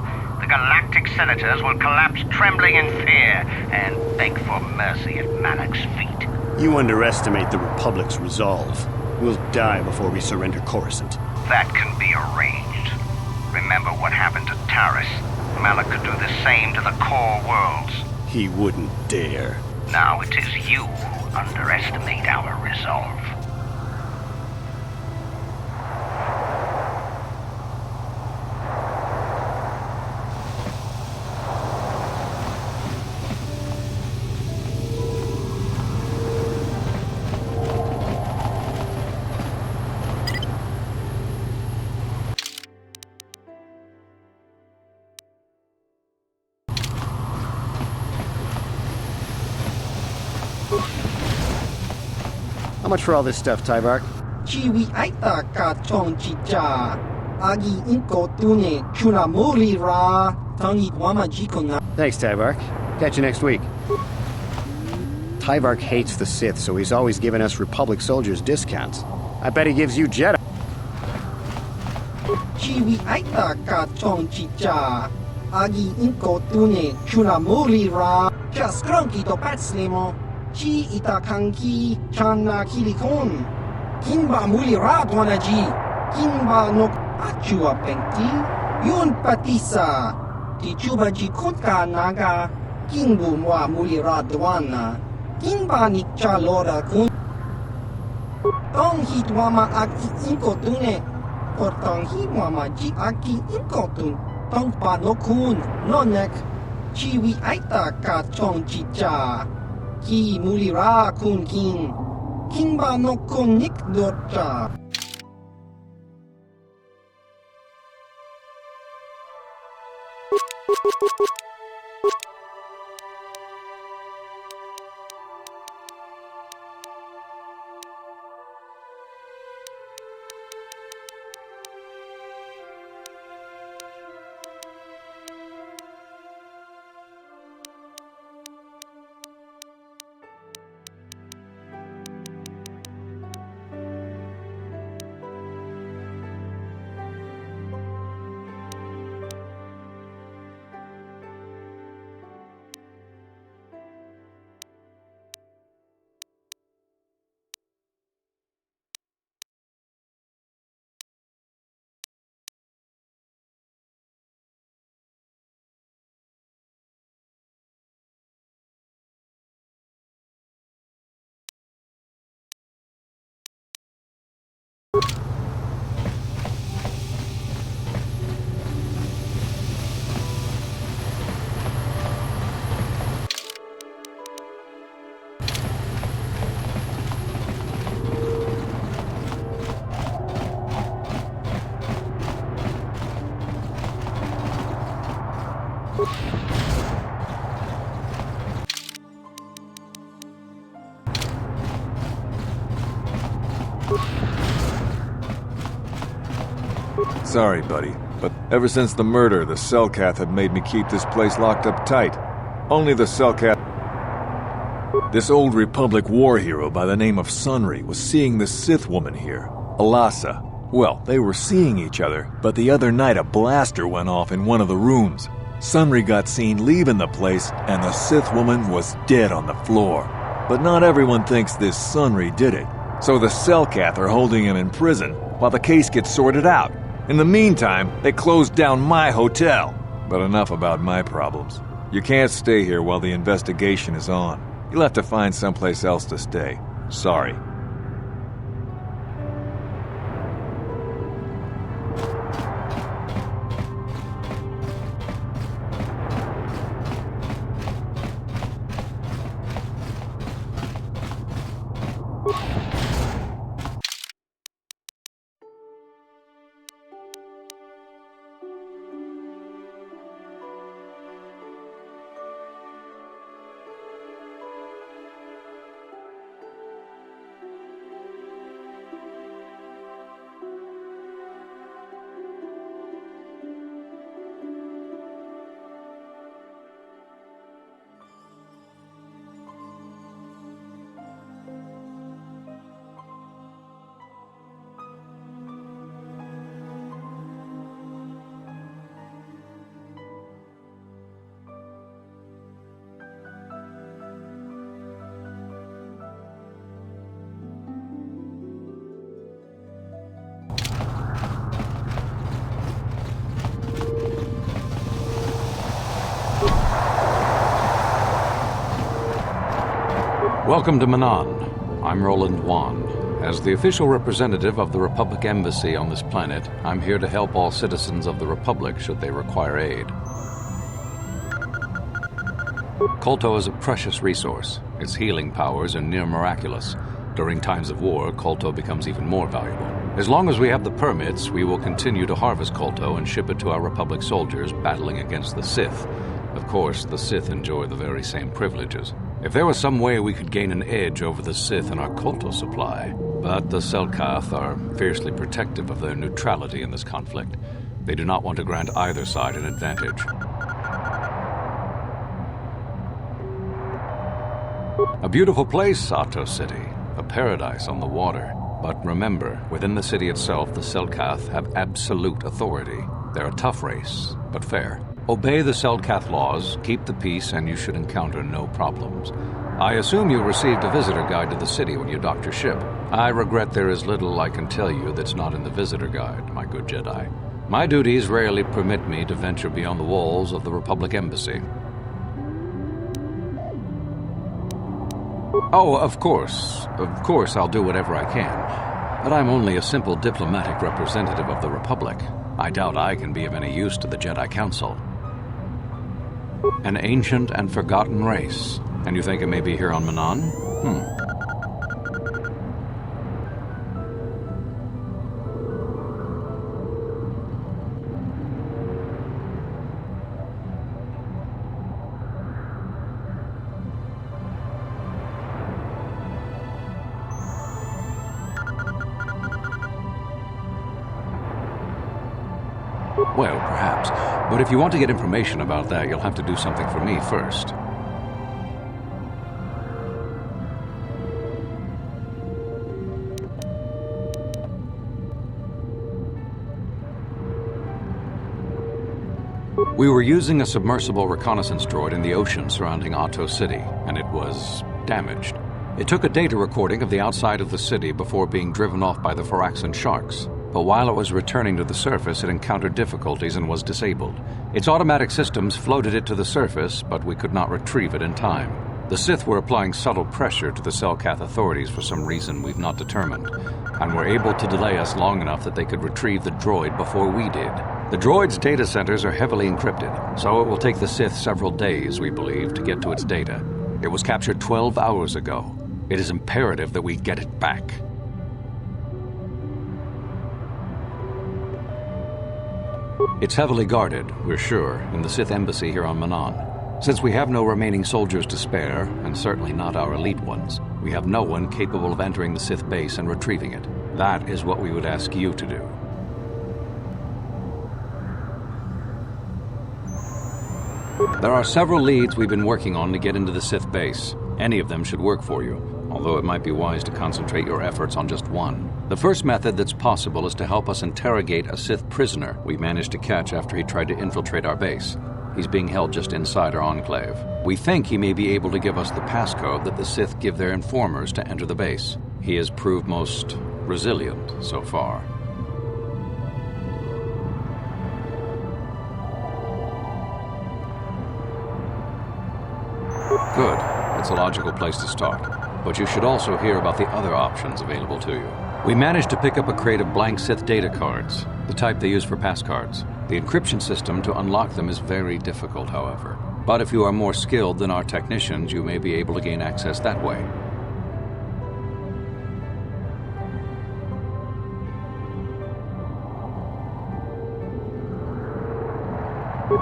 The galactic senators will collapse trembling in fear and beg for mercy at Malak's feet. You underestimate the Republic's resolve. We'll die before we surrender Coruscant. That can be arranged. Remember what happened to Taris. Malak could do the same to the core worlds. He wouldn't dare. Now it is you who underestimate our resolve. How much for all this stuff, Tyvark? Chiwi aita ka chong chicha. Agi inko tune chunamuri ra. Tangi wama jikona. Thanks, Tyvark. Catch you next week. Tyvark hates the Sith, so he's always giving us Republic soldiers discounts. I bet he gives you Jedi. Chiwi aita ka chong chicha. Agi inko tune chunamuri ra. Kaskrunki to patslemo. Chi ita kanki chana kilikon. Kinba muli radwana ji. Kinba nok achua pengti. Yun patisa. Ti chuba ji kotka naga. Kinbu mwa muli radwana. Kinba nikcha lora kun. Tong hitwama aki inkotune. Or tong hitwama ji aki inkotun. Tong pa no kun. Nonek. Chiwi aita ka chong chicha. Ki mulira kun kin. Kinba no kun nik dorcha. Sorry, buddy, but ever since the murder, the Selkath have made me keep this place locked up tight. Only the Selkath... This old Republic war hero by the name of Sunry was seeing the Sith woman here, Alasa. Well, they were seeing each other, but the other night a blaster went off in one of the rooms. Sunry got seen leaving the place, and the Sith woman was dead on the floor. But not everyone thinks this Sunry did it. So the Selkath are holding him in prison while the case gets sorted out. In the meantime, they closed down my hotel. But enough about my problems. You can't stay here while the investigation is on. You'll have to find someplace else to stay. Sorry. Welcome to Manan. I'm Roland Wan. As the official representative of the Republic Embassy on this planet, I'm here to help all citizens of the Republic should they require aid. Kolto is a precious resource. Its healing powers are near miraculous. During times of war, Kolto becomes even more valuable. As long as we have the permits, we will continue to harvest Kolto and ship it to our Republic soldiers battling against the Sith. Of course, the Sith enjoy the very same privileges. If there was some way we could gain an edge over the Sith in our Kolto supply, but the Selkath are fiercely protective of their neutrality in this conflict. They do not want to grant either side an advantage. A beautiful place, Ahto City. A paradise on the water. But remember, within the city itself, the Selkath have absolute authority. They're a tough race, but fair. Obey the Selkath laws, keep the peace, and you should encounter no problems. I assume you received a visitor guide to the city when you docked your ship. I regret there is little I can tell you that's not in the visitor guide, my good Jedi. My duties rarely permit me to venture beyond the walls of the Republic Embassy. Oh, of course I'll do whatever I can. But I'm only a simple diplomatic representative of the Republic. I doubt I can be of any use to the Jedi Council. An ancient and forgotten race. And you think it may be here on Manan? Well, perhaps. But if you want to get information about that, you'll have to do something for me first. We were using a submersible reconnaissance droid in the ocean surrounding Ahto City, and it was damaged. It took a data recording of the outside of the city before being driven off by the Faraxan sharks. But while it was returning to the surface, it encountered difficulties and was disabled. Its automatic systems floated it to the surface, but we could not retrieve it in time. The Sith were applying subtle pressure to the Selkath authorities for some reason we've not determined, and were able to delay us long enough that they could retrieve the droid before we did. The droid's data centers are heavily encrypted, so it will take the Sith several days, we believe, to get to its data. It was captured 12 hours ago. It is imperative that we get it back. It's heavily guarded, we're sure, in the Sith embassy here on Manan. Since we have no remaining soldiers to spare, and certainly not our elite ones, we have no one capable of entering the Sith base and retrieving it. That is what we would ask you to do. There are several leads we've been working on to get into the Sith base. Any of them should work for you, although it might be wise to concentrate your efforts on just one. The first method that's possible is to help us interrogate a Sith prisoner we managed to catch after he tried to infiltrate our base. He's being held just inside our enclave. We think he may be able to give us the passcode that the Sith give their informers to enter the base. He has proved most resilient so far. Good. It's a logical place to start. But you should also hear about the other options available to you. We managed to pick up a crate of blank Sith data cards, the type they use for passcards. The encryption system to unlock them is very difficult, however. But if you are more skilled than our technicians, you may be able to gain access that way.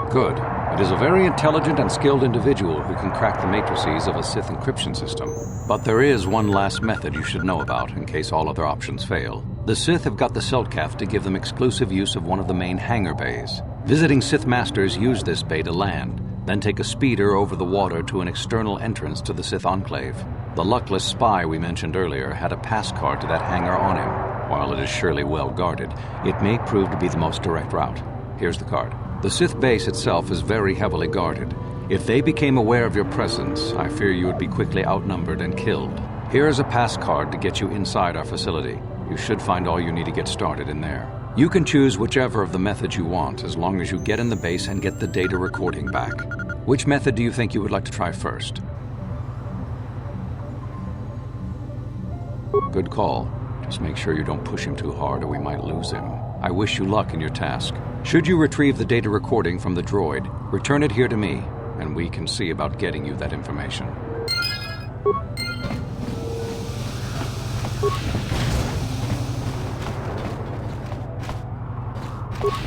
Good. It is a very intelligent and skilled individual who can crack the matrices of a Sith encryption system. But there is one last method you should know about in case all other options fail. The Sith have got the Selkath to give them exclusive use of one of the main hangar bays. Visiting Sith masters use this bay to land, then take a speeder over the water to an external entrance to the Sith enclave. The luckless spy we mentioned earlier had a pass card to that hangar on him. While it is surely well guarded, it may prove to be the most direct route. Here's the card. The Sith base itself is very heavily guarded. If they became aware of your presence, I fear you would be quickly outnumbered and killed. Here is a pass card to get you inside our facility. You should find all you need to get started in there. You can choose whichever of the methods you want, as long as you get in the base and get the data recording back. Which method do you think you would like to try first? Good call. Just make sure you don't push him too hard or we might lose him. I wish you luck in your task. Should you retrieve the data recording from the droid, return it here to me, and we can see about getting you that information.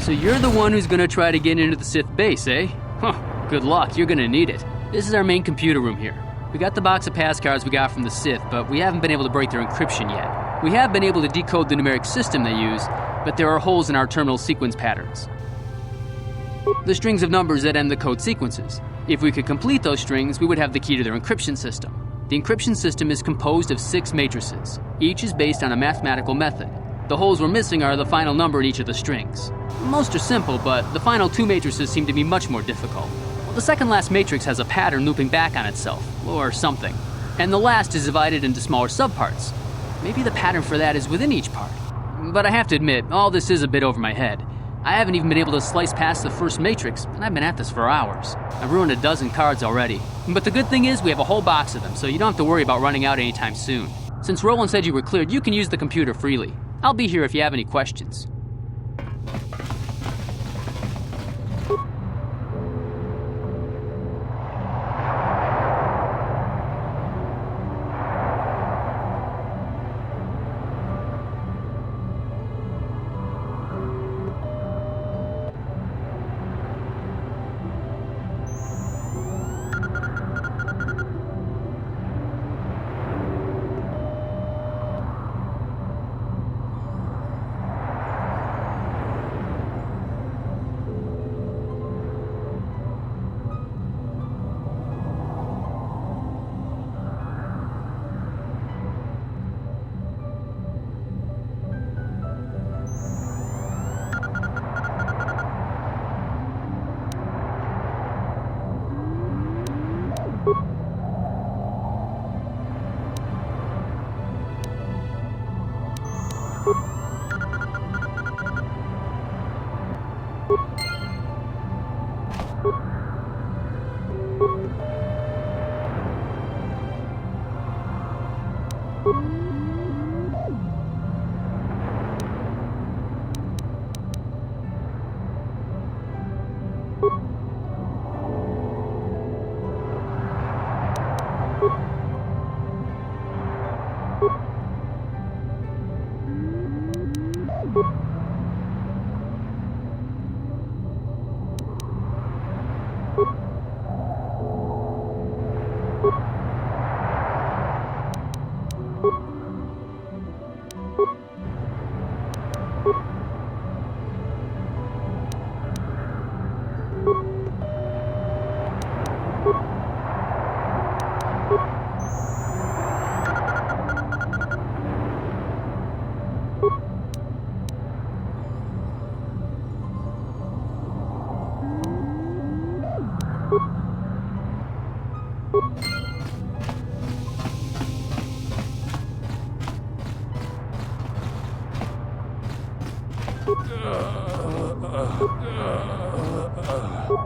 So you're the one who's gonna try to get into the Sith base, eh? Huh, good luck, you're gonna need it. This is our main computer room here. We got the box of pass cards we got from the Sith, but we haven't been able to break their encryption yet. We have been able to decode the numeric system they use, but there are holes in our terminal sequence patterns. The strings of numbers that end the code sequences. If we could complete those strings, we would have the key to their encryption system. The encryption system is composed of 6 matrices. Each is based on a mathematical method. The holes we're missing are the final number in each of the strings. Most are simple, but the final 2 matrices seem to be much more difficult. The second last matrix has a pattern looping back on itself, or something. And the last is divided into smaller subparts. Maybe the pattern for that is within each part. But I have to admit, all this is a bit over my head. I haven't even been able to slice past the first matrix, and I've been at this for hours. I've ruined a dozen cards already. But the good thing is we have a whole box of them, so you don't have to worry about running out anytime soon. Since Roland said you were cleared, you can use the computer freely. I'll be here if you have any questions.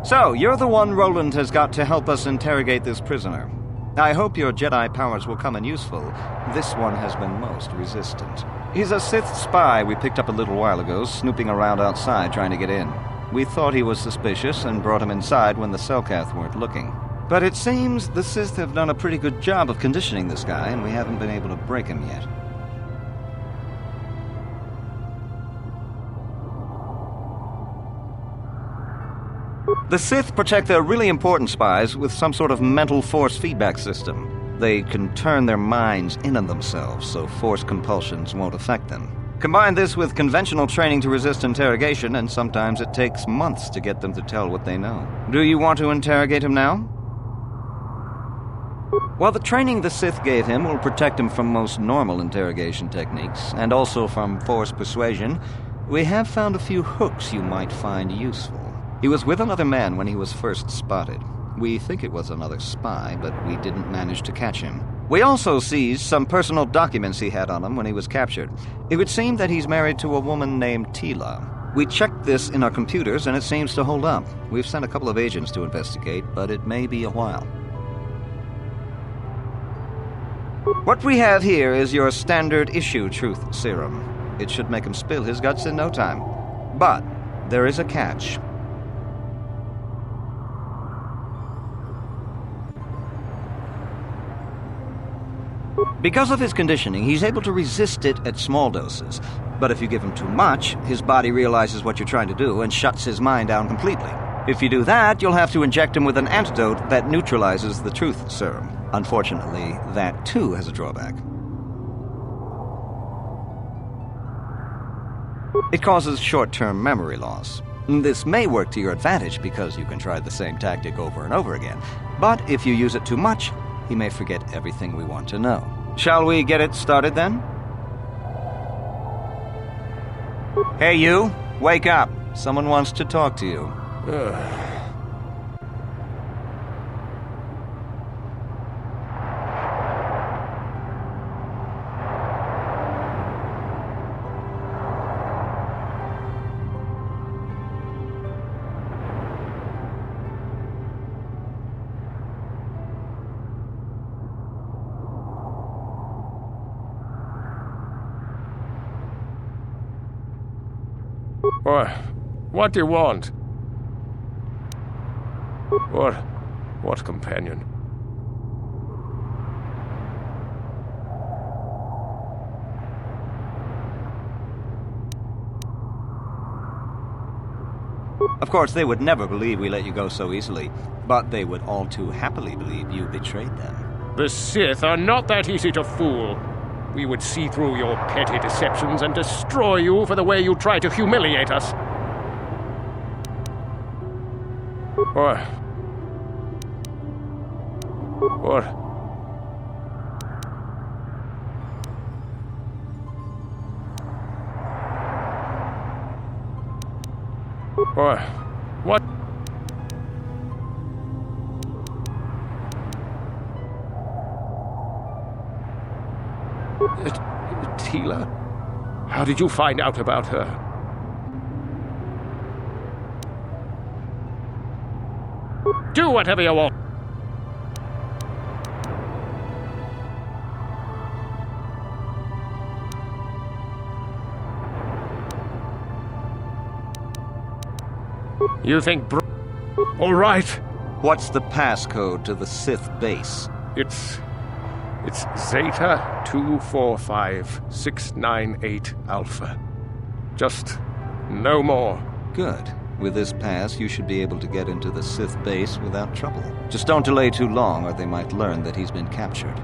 So, you're the one Roland has got to help us interrogate this prisoner. I hope your Jedi powers will come in useful. This one has been most resistant. He's a Sith spy we picked up a little while ago, snooping around outside trying to get in. We thought he was suspicious and brought him inside when the Selkath weren't looking. But it seems the Sith have done a pretty good job of conditioning this guy, and we haven't been able to break him yet. The Sith protect their really important spies with some sort of mental force feedback system. They can turn their minds in on themselves so force compulsions won't affect them. Combine this with conventional training to resist interrogation, and sometimes it takes months to get them to tell what they know. Do you want to interrogate him now? While the training the Sith gave him will protect him from most normal interrogation techniques, and also from force persuasion, we have found a few hooks you might find useful. He was with another man when he was first spotted. We think it was another spy, but we didn't manage to catch him. We also seized some personal documents he had on him when he was captured. It would seem that he's married to a woman named Tila. We checked this in our computers, and it seems to hold up. We've sent a couple of agents to investigate, but it may be a while. What we have here is your standard issue truth serum. It should make him spill his guts in no time. But there is a catch. Because of his conditioning, he's able to resist it at small doses. But if you give him too much, his body realizes what you're trying to do and shuts his mind down completely. If you do that, you'll have to inject him with an antidote that neutralizes the truth serum. Unfortunately, that too has a drawback. It causes short-term memory loss. This may work to your advantage because you can try the same tactic over and over again. But if you use it too much, he may forget everything we want to know. Shall we get it started then? Hey you, wake up. Someone wants to talk to you. What do you want? What companion? Of course, they would never believe we let you go so easily, but they would all too happily believe you betrayed them. The Sith are not that easy to fool. We would see through your petty deceptions and destroy you for the way you try to humiliate us. What? Tila? How did you find out about her? Do whatever you want. You think all right. What's the passcode to the Sith base? It's Zeta 245698 Alpha. Just no more. Good. With this pass, you should be able to get into the Sith base without trouble. Just don't delay too long, or they might learn that he's been captured.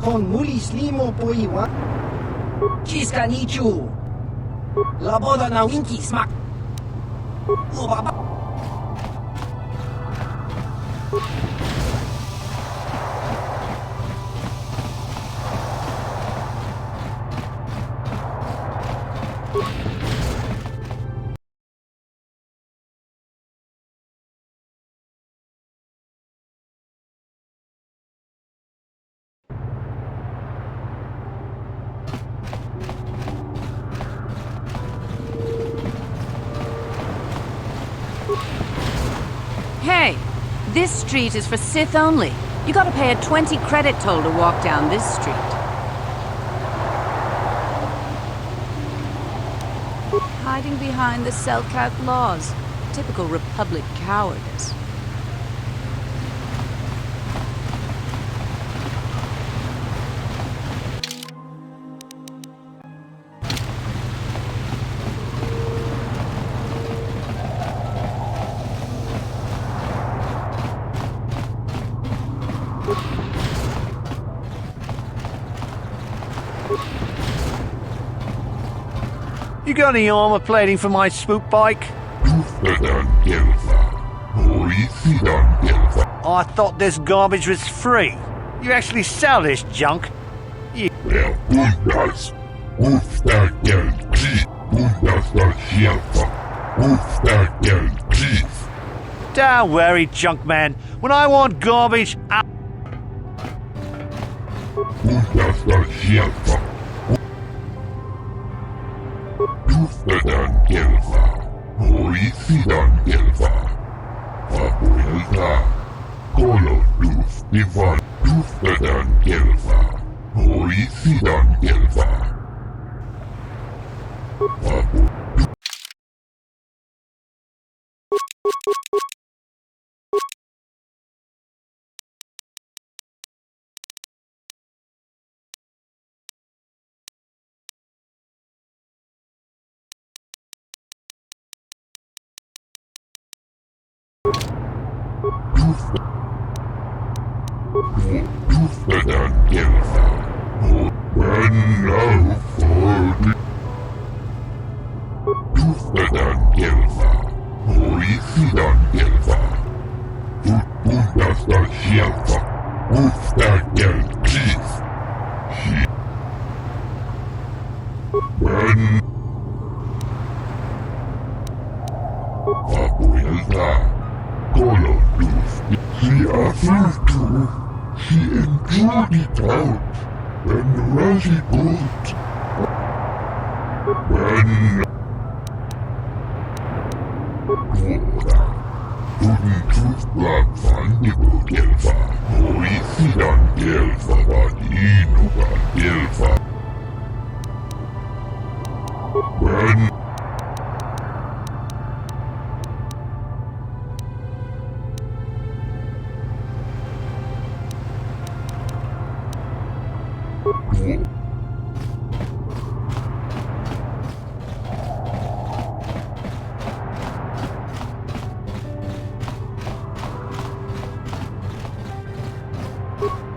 Con mulis limo po iwan. Kiska nichu. Laboda na winki smak. Ubaba. Hey, this street is for Sith only. You gotta pay a 20 credit toll to walk down this street. Hiding behind the Selkat laws. Typical Republic cowardice. You got any armor plating for my spook bike? I thought this garbage was free. You actually sell this junk? You... Don't worry, junk man. When I want garbage, I...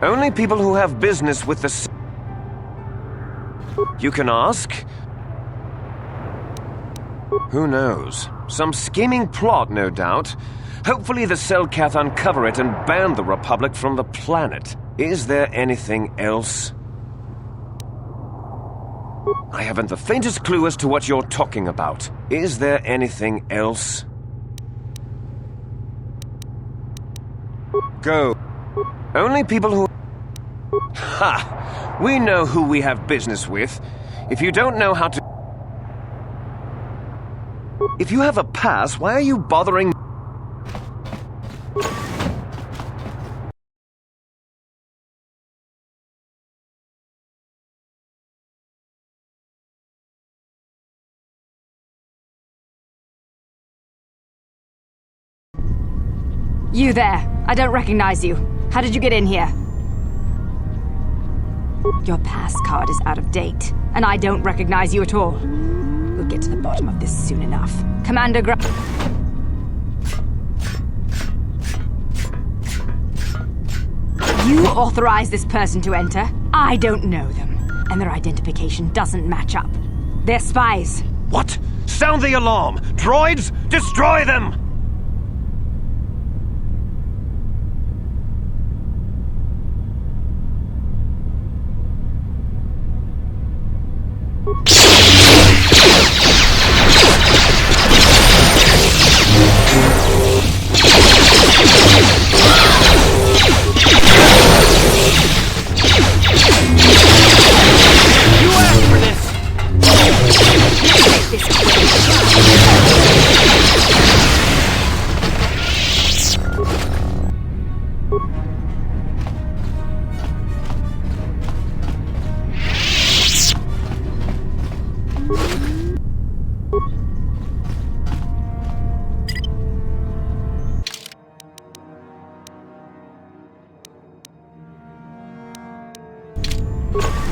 Only people who have business with the... You can ask? Who knows? Some scheming plot, no doubt. Hopefully the Selkath uncover it and ban the Republic from the planet. Is there anything else? I haven't the faintest clue as to what you're talking about. Is there anything else? Go. Only people who... Ha! We know who we have business with. If you don't know how to... If you have a pass, why are you bothering... You there. I don't recognize you. How did you get in here? Your pass card is out of date, and I don't recognize you at all. We'll get to the bottom of this soon enough. Commander You authorized this person to enter? I don't know them, and their identification doesn't match up. They're spies. What? Sound the alarm! Droids, destroy them! it.